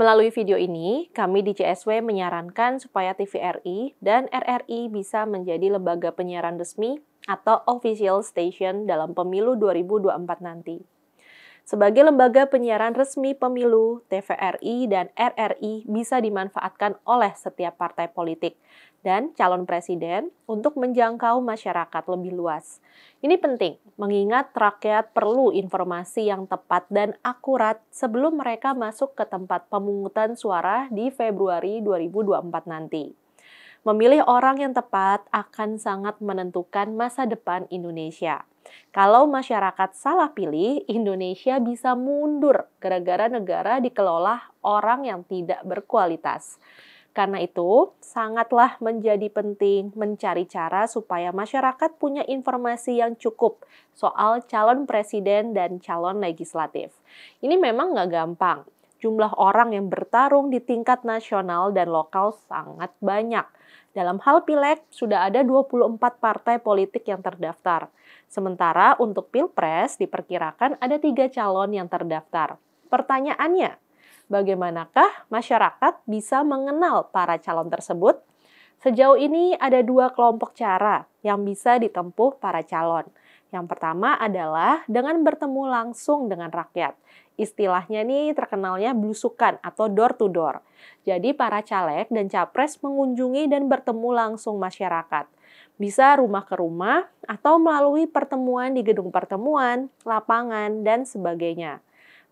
Melalui video ini, kami di CSW menyarankan supaya TVRI dan RRI bisa menjadi lembaga penyiaran resmi atau official station dalam pemilu 2024 nanti. Sebagai lembaga penyiaran resmi pemilu, TVRI dan RRI bisa dimanfaatkan oleh setiap partai politik dan calon presiden untuk menjangkau masyarakat lebih luas. Ini penting, mengingat rakyat perlu informasi yang tepat dan akurat sebelum mereka masuk ke tempat pemungutan suara di Februari 2024 nanti. Memilih orang yang tepat akan sangat menentukan masa depan Indonesia. Kalau masyarakat salah pilih, Indonesia bisa mundur gara-gara negara dikelola orang yang tidak berkualitas. Karena itu, sangatlah menjadi penting mencari cara supaya masyarakat punya informasi yang cukup soal calon presiden dan calon legislatif. Ini memang nggak gampang. Jumlah orang yang bertarung di tingkat nasional dan lokal sangat banyak. Dalam hal pileg, sudah ada 24 partai politik yang terdaftar. Sementara untuk pilpres, diperkirakan ada 3 calon yang terdaftar. Pertanyaannya, bagaimanakah masyarakat bisa mengenal para calon tersebut? Sejauh ini ada 2 kelompok cara yang bisa ditempuh para calon. Yang pertama adalah dengan bertemu langsung dengan rakyat. Istilahnya nih terkenalnya belusukan atau door to door. Jadi para caleg dan capres mengunjungi dan bertemu langsung masyarakat. Bisa rumah ke rumah atau melalui pertemuan di gedung pertemuan, lapangan, dan sebagainya.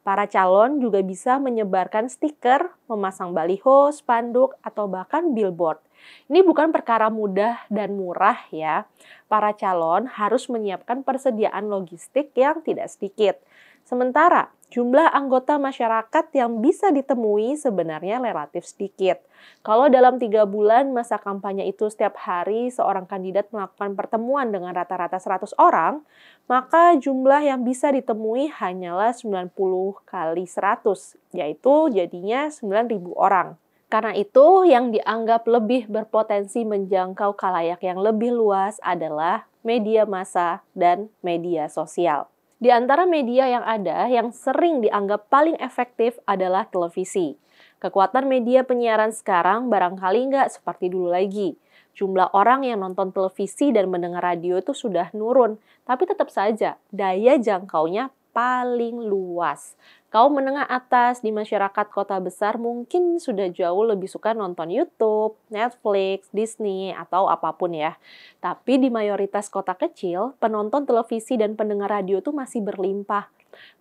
Para calon juga bisa menyebarkan stiker, memasang baliho, spanduk, atau bahkan billboard. Ini bukan perkara mudah dan murah ya. Para calon harus menyiapkan persediaan logistik yang tidak sedikit. Sementara, jumlah anggota masyarakat yang bisa ditemui sebenarnya relatif sedikit. Kalau dalam 3 bulan masa kampanye itu setiap hari seorang kandidat melakukan pertemuan dengan rata-rata 100 orang, maka jumlah yang bisa ditemui hanyalah 90 kali 100, yaitu jadinya 9.000 orang. Karena itu, yang dianggap lebih berpotensi menjangkau khalayak yang lebih luas adalah media massa dan media sosial. Di antara media yang ada, yang sering dianggap paling efektif adalah televisi. Kekuatan media penyiaran sekarang barangkali nggak seperti dulu lagi. Jumlah orang yang nonton televisi dan mendengar radio itu sudah nurun, tapi tetap saja daya jangkaunya paling luas. Kaum menengah atas di masyarakat kota besar mungkin sudah jauh lebih suka nonton YouTube, Netflix, Disney, atau apapun ya. Tapi di mayoritas kota kecil, penonton televisi dan pendengar radio itu masih berlimpah.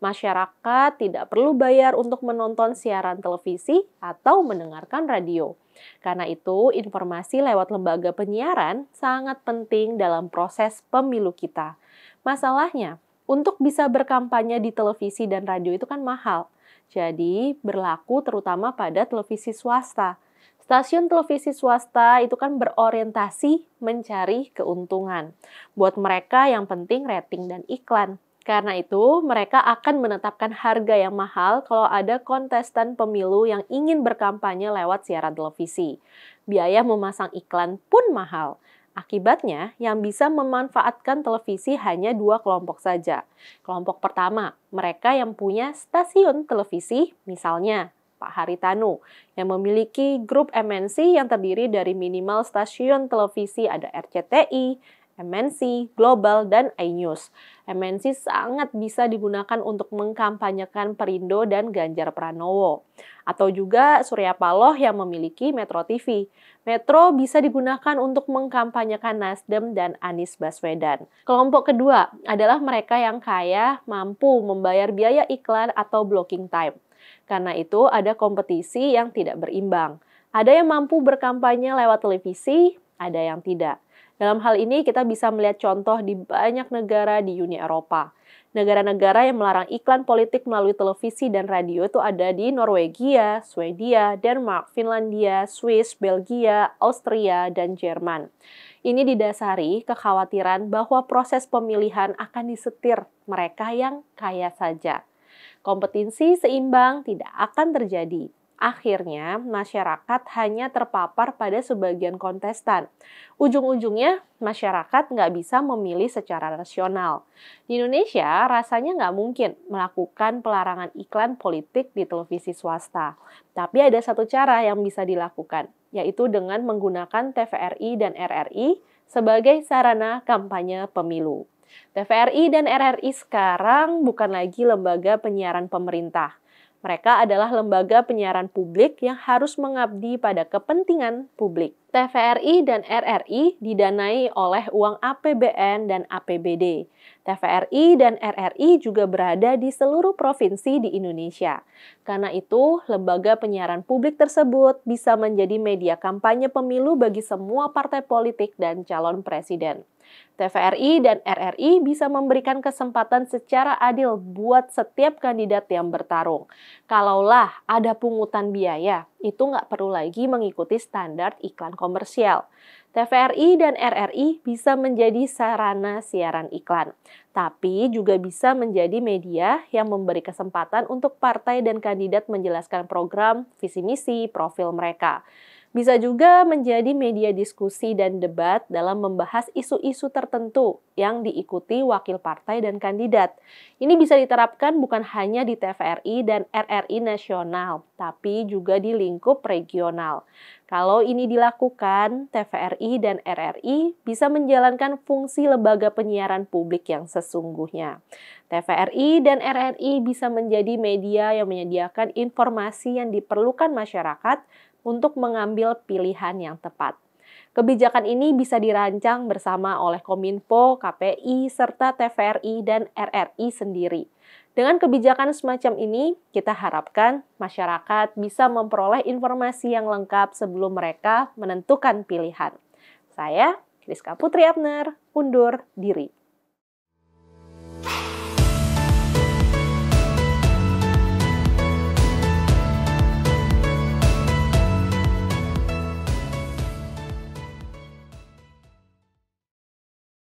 Masyarakat tidak perlu bayar untuk menonton siaran televisi atau mendengarkan radio. Karena itu, informasi lewat lembaga penyiaran sangat penting dalam proses pemilu kita. Masalahnya, untuk bisa berkampanye di televisi dan radio itu kan mahal. Jadi, berlaku terutama pada televisi swasta. Stasiun televisi swasta itu kan berorientasi mencari keuntungan. Buat mereka yang penting rating dan iklan. Karena itu, mereka akan menetapkan harga yang mahal kalau ada kontestan pemilu yang ingin berkampanye lewat siaran televisi. Biaya memasang iklan pun mahal. Akibatnya, yang bisa memanfaatkan televisi hanya 2 kelompok saja. Kelompok pertama, mereka yang punya stasiun televisi, misalnya Pak Haritanu, yang memiliki grup MNC yang terdiri dari minimal stasiun televisi ada RCTI, MNC, Global, dan iNews. MNC sangat bisa digunakan untuk mengkampanyekan Perindo dan Ganjar Pranowo. Atau juga Surya Paloh yang memiliki Metro TV. Metro bisa digunakan untuk mengkampanyekan Nasdem dan Anies Baswedan. Kelompok kedua adalah mereka yang kaya, mampu membayar biaya iklan atau blocking time. Karena itu ada kompetisi yang tidak berimbang. Ada yang mampu berkampanye lewat televisi, ada yang tidak. Dalam hal ini kita bisa melihat contoh di banyak negara di Uni Eropa. Negara-negara yang melarang iklan politik melalui televisi dan radio itu ada di Norwegia, Swedia, Denmark, Finlandia, Swiss, Belgia, Austria, dan Jerman. Ini didasari kekhawatiran bahwa proses pemilihan akan disetir mereka yang kaya saja. Kompetisi seimbang tidak akan terjadi. Akhirnya, masyarakat hanya terpapar pada sebagian kontestan. Ujung-ujungnya, masyarakat nggak bisa memilih secara rasional. Di Indonesia, rasanya nggak mungkin melakukan pelarangan iklan politik di televisi swasta. Tapi ada satu cara yang bisa dilakukan, yaitu dengan menggunakan TVRI dan RRI sebagai sarana kampanye pemilu. TVRI dan RRI sekarang bukan lagi lembaga penyiaran pemerintah. Mereka adalah lembaga penyiaran publik yang harus mengabdi pada kepentingan publik. TVRI dan RRI didanai oleh uang APBN dan APBD. TVRI dan RRI juga berada di seluruh provinsi di Indonesia. Karena itu, lembaga penyiaran publik tersebut bisa menjadi media kampanye pemilu bagi semua partai politik dan calon presiden. TVRI dan RRI bisa memberikan kesempatan secara adil buat setiap kandidat yang bertarung. Kalaulah ada pungutan biaya, itu nggak perlu lagi mengikuti standar iklan komersial. TVRI dan RRI bisa menjadi sarana siaran iklan, tapi juga bisa menjadi media yang memberi kesempatan untuk partai dan kandidat menjelaskan program, visi misi, profil mereka. Bisa juga menjadi media diskusi dan debat dalam membahas isu-isu tertentu yang diikuti wakil partai dan kandidat. Ini bisa diterapkan bukan hanya di TVRI dan RRI nasional, tapi juga di lingkup regional. Kalau ini dilakukan, TVRI dan RRI bisa menjalankan fungsi lembaga penyiaran publik yang sesungguhnya. TVRI dan RRI bisa menjadi media yang menyediakan informasi yang diperlukan masyarakat untuk mengambil pilihan yang tepat. Kebijakan ini bisa dirancang bersama oleh Kominfo, KPI, serta TVRI dan RRI sendiri. Dengan kebijakan semacam ini, kita harapkan masyarakat bisa memperoleh informasi yang lengkap sebelum mereka menentukan pilihan. Saya, Kriska Putri Abner, undur diri.